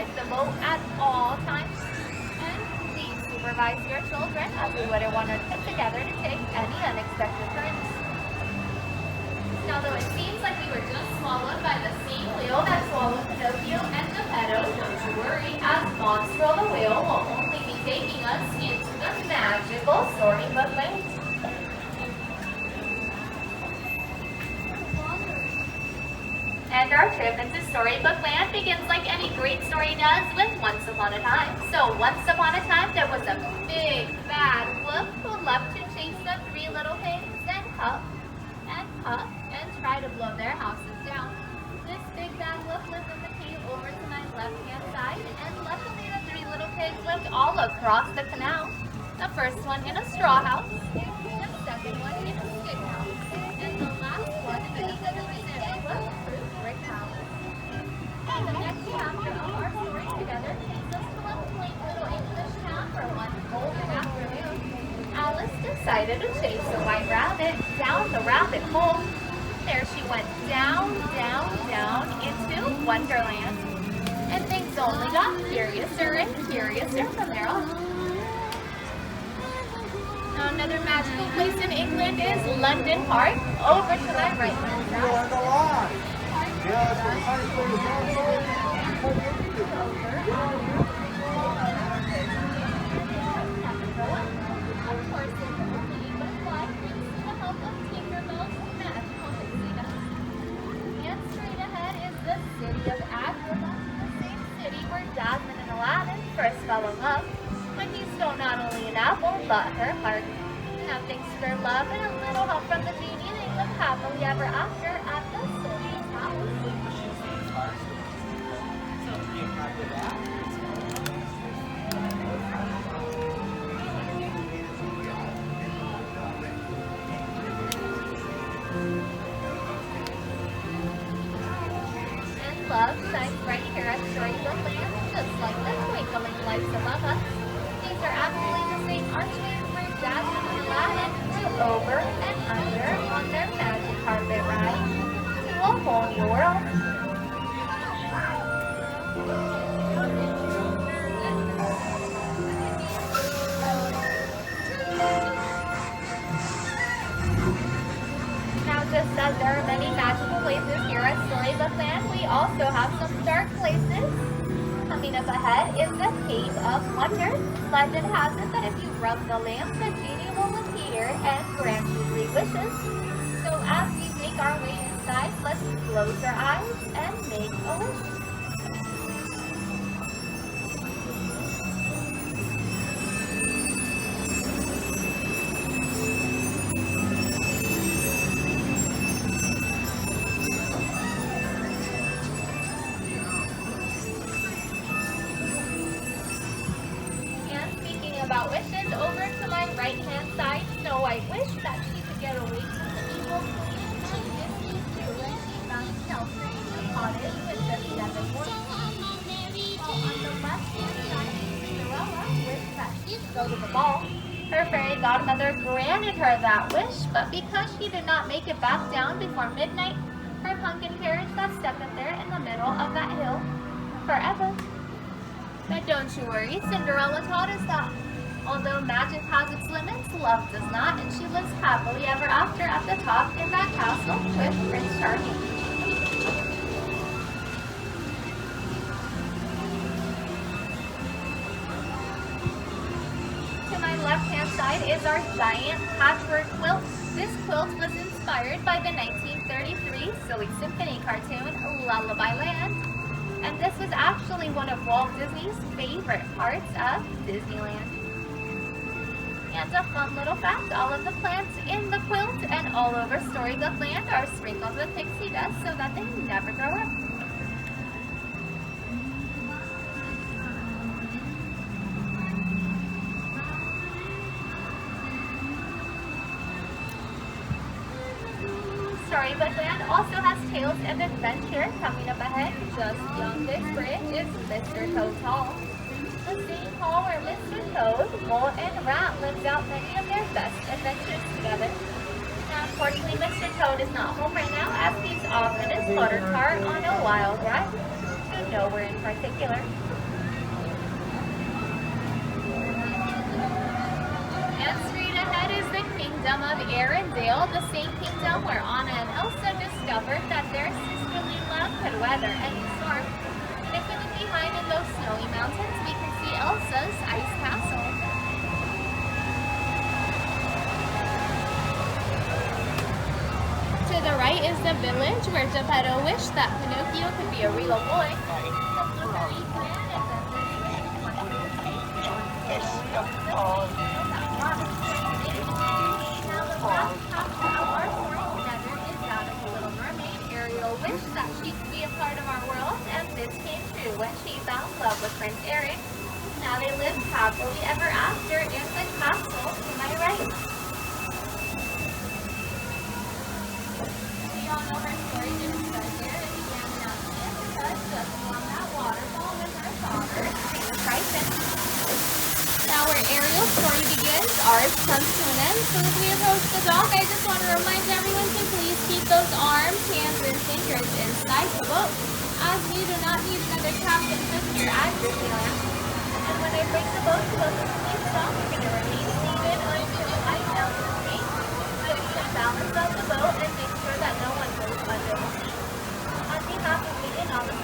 utilize the boat at all times. And please supervise your children as we wouldn't want our trip together to take any unexpected turns. Now, though it seems like we were just swallowed by the same whale that swallowed Pinocchio and Geppetto, don't you worry, as Monstro the whale will only be taking us into the magical Storybook Land. And our trip into Storybook Land begins like any great story does with Once Upon a Time. So once upon a time, there was a big, bad wolf who loved to chase the three little pigs and huff and puff and try to blow their houses down. This big bad wolf lived in the cave over to my left-hand side, and luckily the three little pigs lived all across the canal. The first one in a straw house, the second one in a stick house, and the last one in a bulletproof brick house. And the next chapter of our story together takes us to a quaint little English town for one golden afternoon. Alice decided to chase the white rabbit down the rabbit hole. There she went down, down, down into Wonderland. And things only got curiouser and curiouser from there on. Now another magical place in England is London Park, over to my right hand side. Jasmine and Aladdin first fell in love, but he stole not only an apple, but her heart. Now thanks to their love and a little help from the genie, they lived happily ever after at the Soldier's house. And love shines right here at Storybook Land, just like the twinkling lights above us. These are actually the same archways where Jasmine and Aladdin flew over and under on their magic carpet ride to a whole new world. Now, just as there are many magical places here at Storybook Land, we also have some dark places. Coming up ahead is the Cave of Wonders. Legend has it that if you rub the lamp, the genie will appear and grant you 3 wishes. So as we make our way inside, let's close our eyes and make a wish. About wishes, over to my right hand side, Snow White wished that she could get away from the evil queen and Disney too, and she found shelter in the cottage with the 7 dwarfs. While on the left hand side, Cinderella wished that she could go to the ball. Her fairy godmother granted her that wish, but because she did not make it back down before midnight, her pumpkin carriage got stuck up there in the middle of that hill forever. But don't you worry, Cinderella taught us that although magic has its limits, love does not, and she lives happily ever after at the top in that castle with Prince Charming. To my left-hand side is our giant patchwork quilt. This quilt was inspired by the 1933 Silly Symphony cartoon, Lullaby Land. And this was actually one of Walt Disney's favorite parts of Disneyland. And a fun little fact, all of the plants in the quilt and all over Storybook Land are sprinkled with pixie dust so that they never grow up. Storybook Land also has tales of adventure coming up ahead. Just beyond this bridge is Mr. Toad's Hall. The same hall where Mr. Toad, Mole, and Rat lived out many of their best adventures together. Now, unfortunately, Mr. Toad is not home right now as he's off in his motor car on a wild ride. Soon nowhere in particular. And straight ahead is the kingdom of Arendelle, the same kingdom where Anna and Elsa discovered that their sisterly love could weather any storm. And if we look behind in those snowy mountains, we can see Elsa's ice castle. To the right is the village where Geppetto wished that Pinocchio could be a real boy. Ariel wished that she could be a part of our world, and this came true when she found love with Prince Eric. Now they live happily ever after in the castle to my right. We all know her story didn't start there. It began in Africa, just on that waterfall with her father, King Triton. Now where Ariel's story begins, ours comes to an end. So as we approach the dock, I just want to remind everyone to please keep those arms, hands, and fingers inside the boat, as we do not need another captain just here at Disneyland. And when I bring the boat closer to the dock, you're going to remain seated until I tell you to speak. Get the balance of the boat and make sure that no one goes under the seat. On behalf of me and all the